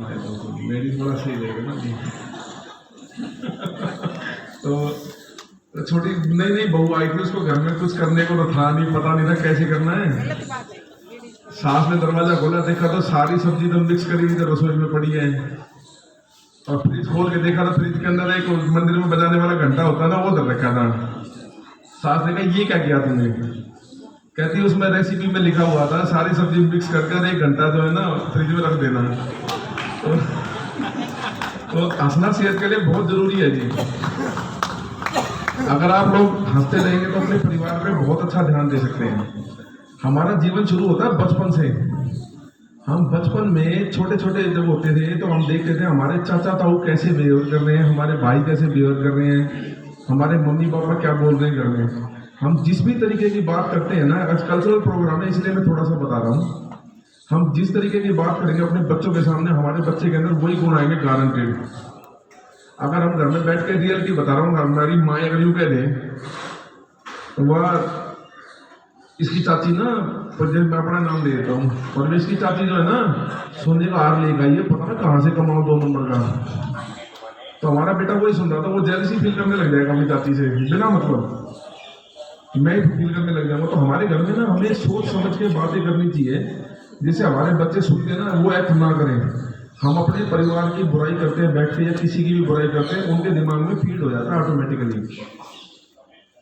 Ladies बड़ा सही रहेगा ना जी। तो छोटी नई नई बहू आई थी, उसको घर में कुछ करने को तो था नहीं, पता नहीं था कैसे करना है। सास ने दरवाजा खोला, देखा तो सारी सब्जी तो मिक्स करी हुई रसोई में पड़ी है। और फ्रिज खोल के देखा तो फ्रिज के अंदर एक मंदिर में बजाने वाला घंटा होता है ना, वो धर रखा था। सास ने कहा ये क्या किया तुमने? कहती उसमें रेसिपी में लिखा हुआ था सारी सब्जी मिक्स करके 1 घंटा जो है ना फ्रिज में रख देना। तो हंसना सेहत के लिए बहुत जरूरी है जी। अगर आप लोग हंसते रहेंगे तो अपने परिवार पे बहुत अच्छा ध्यान दे सकते हैं। हमारा जीवन शुरू होता है बचपन से। हम बचपन में छोटे छोटे जब होते थे तो हम देखते थे हमारे चाचा ताऊ कैसे बिहेव कर रहे हैं, हमारे भाई कैसे बिहेव कर रहे हैं, हमारे मम्मी पापा क्या बोल रहे हैं घर में। हम जिस भी तरीके की बात करते हैं ना, आज कल्चरल प्रोग्राम है इसलिए मैं थोड़ा सा बता रहा हूँ, हम जिस तरीके की बात करेंगे अपने बच्चों के सामने, हमारे बच्चे के अंदर वही गुण आएंगे गारंटेड। अगर हम घर में बैठ के रियलिटी बता रहा हूँ, हमारी माँ अगर यूँ कह दे तो वह इसकी चाची ना, पर मैं अपना नाम दे देता हूँ, और इसकी चाची जो है ना सोने का हार लेकर आई है, पता ना कहाँ से कमाओ 2 नंबर का। तो हमारा बेटा वही सुन रहा था, वो जेलसी फील करने लग जाएगा अपनी चाची से बिना मतलब, मैं ही फील करने लग जाऊंगा। तो हमारे घर में ना हमें सोच समझ के बातें करनी चाहिए, जिससे हमारे बच्चे सुन के ना वो एक्ट ना करें। हम अपने परिवार की बुराई करते हैं बैठ के, या किसी की भी बुराई करते हैं, उनके दिमाग में फीड हो जाता है ऑटोमेटिकली।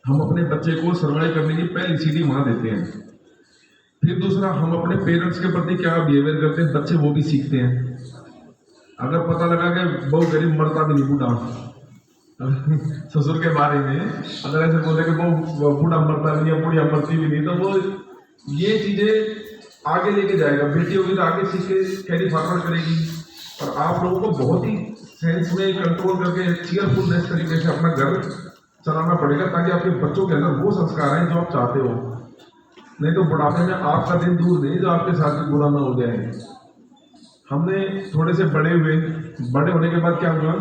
हम अपने बच्चे को सर्वाइव करने की पहली सीढ़ी वहां देते हैं। फिर दूसरा, हम अपने पेरेंट्स के प्रति क्या बिहेवियर करते हैं, बच्चे वो भी सीखते हैं। अगर पता लगा कि बहुत गरीब मरता भी नहीं बूढ़ा ससुर के बारे में अगर ऐसे बोले कि वो बूढ़ा मरता भी नहीं या बुढ़िया मरती भी नहीं, तो वो ये चीजें आगे लेके जाएगा। बेटी होगी तो आगे सीख के कैरी फॉरवर्ड करेगी। और आप लोगों को बहुत ही सेंस में कंट्रोल करके चीयरफुलनेस तरीके से अपना घर चलाना पड़ेगा, ताकि आपके बच्चों के अंदर वो संस्कार हैं जो आप चाहते हो। नहीं तो बुढ़ापे में आपका दिन दूर नहीं जो आपके साथ भी बुरा ना हो जाए। हमने थोड़े से बड़े हुए, बड़े होने के बाद क्या हुआ,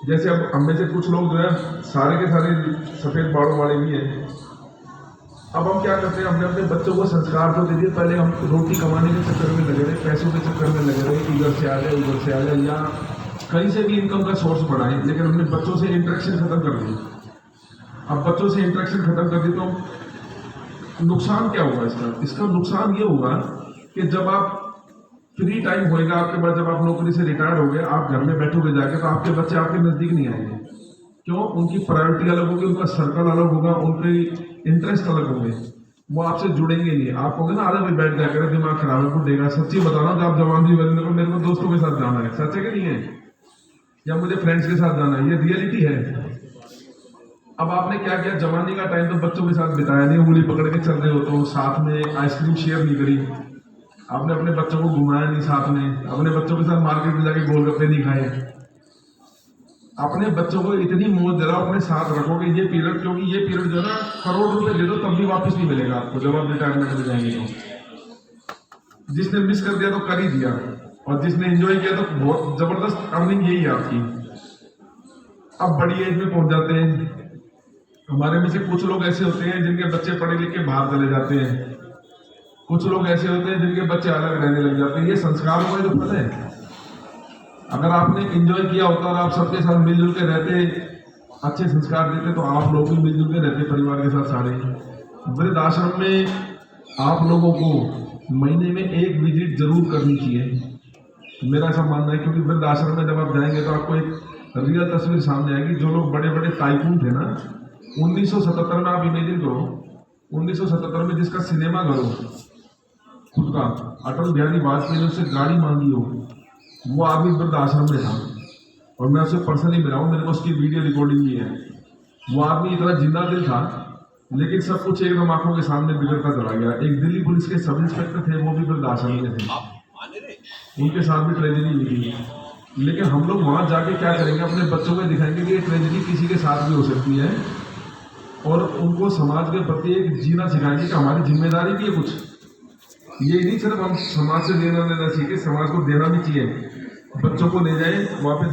जैसे अब हम में से कुछ लोग जो है सारे के सारे सफेद बालों वाले भी हैं। अब हम क्या करते हैं, हमने अपने बच्चों को संस्कार तो दे दिए, पहले हम रोटी कमाने के चक्कर में लगे रहे, पैसों के चक्कर में लगे रहे, इधर से आ जाए उधर से आ जाए, या कहीं से भी इनकम का सोर्स बढ़ाएं, लेकिन हमने बच्चों से इंटरेक्शन खत्म कर दी। अब बच्चों से इंटरेक्शन खत्म कर दी तो नुकसान क्या होगा इसका नुकसान ये होगा कि जब आप फ्री टाइम होएगा आपके पास, जब आप नौकरी से रिटायर हो गए, आप घर में बैठोगे जाके, तो आपके बच्चे आपके नजदीक नहीं आएंगे। क्यों? उनकी प्रायोरिटी अलग होगी, उनका सर्कल अलग होगा, उनके इंटरेस्ट अलग होंगे, वो आपसे जुड़ेंगे नहीं। आप कहोगे ना, अरे भाई बैठ जाए करे, दिमाग खराब है, देगा। सच्ची बताना, जब आप जवान थी मेरे को दोस्तों के साथ जाना है, सच है कि नहीं है, या मुझे फ्रेंड्स के साथ जाना है, ये रियलिटी है। अब आपने क्या किया, जवानी का टाइम तो बच्चों के साथ बिताया नहीं, उंगली पकड़ के चल रहे हो, तो साथ में आइसक्रीम शेयर नहीं करी, आपने अपने बच्चों को घुमाया नहीं साथ में, अपने बच्चों के साथ मार्केट में जाके गोलगप्पे नहीं खाए। अपने बच्चों को इतनी मौज जरा अपने साथ रखोगे ये पीरियड, क्योंकि ये पीरियड जो है ना, करोड़ रुपए दे दो तब भी वापस नहीं मिलेगा आपको, जब आप रिटायरमेंट में जाएंगे। तो जिसने मिस कर दिया तो कर ही दिया, और जिसने एंजॉय किया तो बहुत जबरदस्त अर्निंग यही है आपकी। अब बड़ी एज में पहुंच जाते हैं, हमारे में से कुछ लोग ऐसे होते हैं जिनके बच्चे पढ़े लिख के बाहर चले जाते हैं, कुछ लोग ऐसे होते हैं जिनके बच्चे अलग रहने लग जाते हैं। ये संस्कारों का जो फल है। अगर आपने एंजॉय किया होता और आप सबके साथ मिलजुल के रहते, अच्छे संस्कार देते, तो आप लोग भी मिलजुल के रहते परिवार के साथ सारे। वृद्ध आश्रम में आप लोगों को महीने में 1 विजिट जरूर करनी चाहिए, मेरा ऐसा मानना है। क्योंकि वृद्ध आश्रम में जब आप जाएंगे तो आपको एक रियल तस्वीर सामने आएगी। जो लोग बड़े बड़े टाइकून थे ना, 1977 में आप इमेजिन करो, 1977 में जिसका सिनेमा घर हो खुद का, अटल बिहारी वाजपेयी ने उससे गाड़ी मांगी हो, वो आदमी वृद्ध आश्रम में था। और मैं उससे पर्सनली मिला हूँ, मेरे को उसकी वीडियो रिकॉर्डिंग भी है। वो आदमी इतना जिंदा दिल था, लेकिन सब कुछ एकदम आंखों के सामने बिगड़ता चला गया। एक दिल्ली पुलिस के सब इंस्पेक्टर थे, वो भी वृद्ध आश्रम में थे, उनके साथ भी ट्रेजेडी मिली। लेकिन हम लोग वहां जाके क्या करेंगे, अपने बच्चों को दिखाएंगे कि ये ट्रेजेडी किसी के साथ भी हो सकती है, और उनको समाज के प्रति एक जीना सिखाएंगे कि हमारी जिम्मेदारी भी है कुछ। ये नहीं सिर्फ हम समाज से लेना लेना सीखे, समाज को देना भी चाहिए। बच्चों को ले जाए वहाँ पे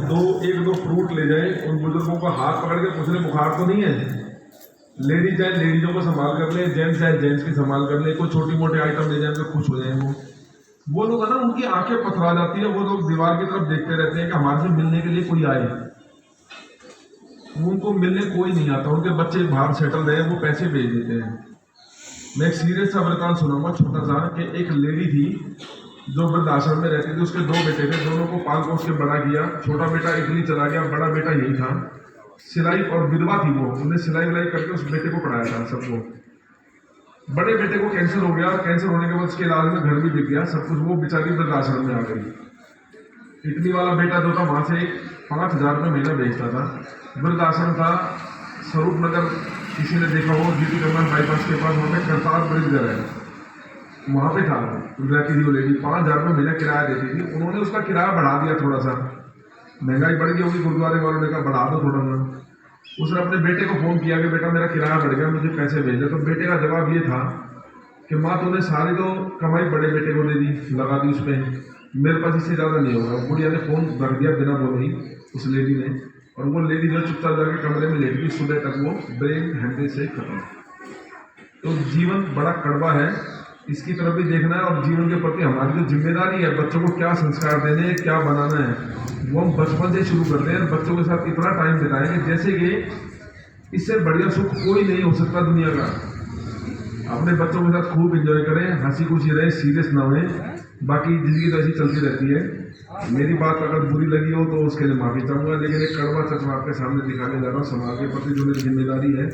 1-2 फ्रूट ले जाए, उन बुजुर्गों को हाथ पकड़ के पूछ ले बुखार तो नहीं है, लेडीज चाहे लेडीजों को संभाल कर ले, जेंट्स चाहे जेंट्स की संभाल कर ले, कोई छोटी मोटी आइटम ले जाए तो खुश हो जाए वो। वो लोग है ना, उनकी आंखें पथरा जाती है, वो लोग दीवार की तरफ देखते रहते हैं कि हमारे से मिलने के लिए कोई आए। उनको मिलने कोई नहीं आता, उनके बच्चे बाहर सेटल रहे, वो पैसे भेज देते हैं। मैं एक सीरियस सा वृतांत सुनाऊंगा छोटा सा, कि एक लेडी थी जो वृद्धाश्रम में रहती थी, उसके 2 बेटे थे, दोनों को पाल पोस के बड़ा किया। छोटा बेटा इटली चला गया, बड़ा बेटा यही था, सिलाई और विधवा थी वो, उन्हें सिलाई विलाई करके उस बेटे को पढ़ाया था सबको। बड़े बेटे को कैंसर हो गया, और कैंसर होने के बाद उसके इलाज में घर भी बिक गया, सब कुछ, वो बेचारी वृद्धाश्रम में आ गई। इटली वाला बेटा जो था वहां से 5,000 रुपये महीना बेचता था। वृद्धाश्रम था स्वरूप नगर, किसी ने देखा हो, जीटी कमान बाईपास के पास, वहाँ पे करतार ब्रिज है, वहाँ पे था रहती थी वो लेडी। 5,000 रुपये महीना किराया देती थी। उन्होंने उसका किराया बढ़ा दिया थोड़ा सा, महंगाई बढ़ गई होगी, गुरुद्वारे वालों ने कहा बढ़ा दो थोड़ा सा। उसने अपने बेटे को फोन किया कि बेटा मेरा किराया बढ़ गया, मुझे पैसे भेज दे। तो बेटे का जवाब ये था कि माँ तूने सारी तो कमाई बड़े बेटे को दे दी, लगा दी उस पर, मेरे पास इससे ज़्यादा नहीं होगा। बुढ़िया ने फोन रख दिया बिना बोले ही उस लेडी ने, और वो लेडी जो चुपचाप जाके कमरे में लेट गई, सुबह तक वो ब्रेन हेमरेज से खत्म। तो जीवन बड़ा कड़वा है, इसकी तरफ भी देखना है, और जीवन के प्रति हमारी जो जिम्मेदारी है, बच्चों को क्या संस्कार देने हैं, क्या बनाना है, वो हम बचपन से शुरू करते हैं। बच्चों के साथ इतना टाइम बिताएं कि जैसे कि इससे बढ़िया सुख कोई नहीं हो सकता दुनिया का। अपने बच्चों के साथ खूब एंजॉय करें, हंसी खुशी रहे, सीरियस ना होए। बाकी जिंदगी तो ऐसी चलती रहती है। मेरी बात अगर बुरी लगी हो तो उसके लिए माफी चाहूँगा, लेकिन एक कड़वा सच मैं आपके सामने दिखाने जा रहा हूँ, समाज के प्रति जो मेरी जिम्मेदारी है।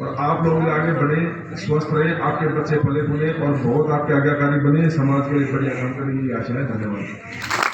और आप लोग आगे बढ़े, स्वस्थ रहे, आपके बच्चे फले फूले और बहुत आपके आज्ञाकारी बने, समाज को एक बढ़िया काम करने की आशा है। धन्यवाद।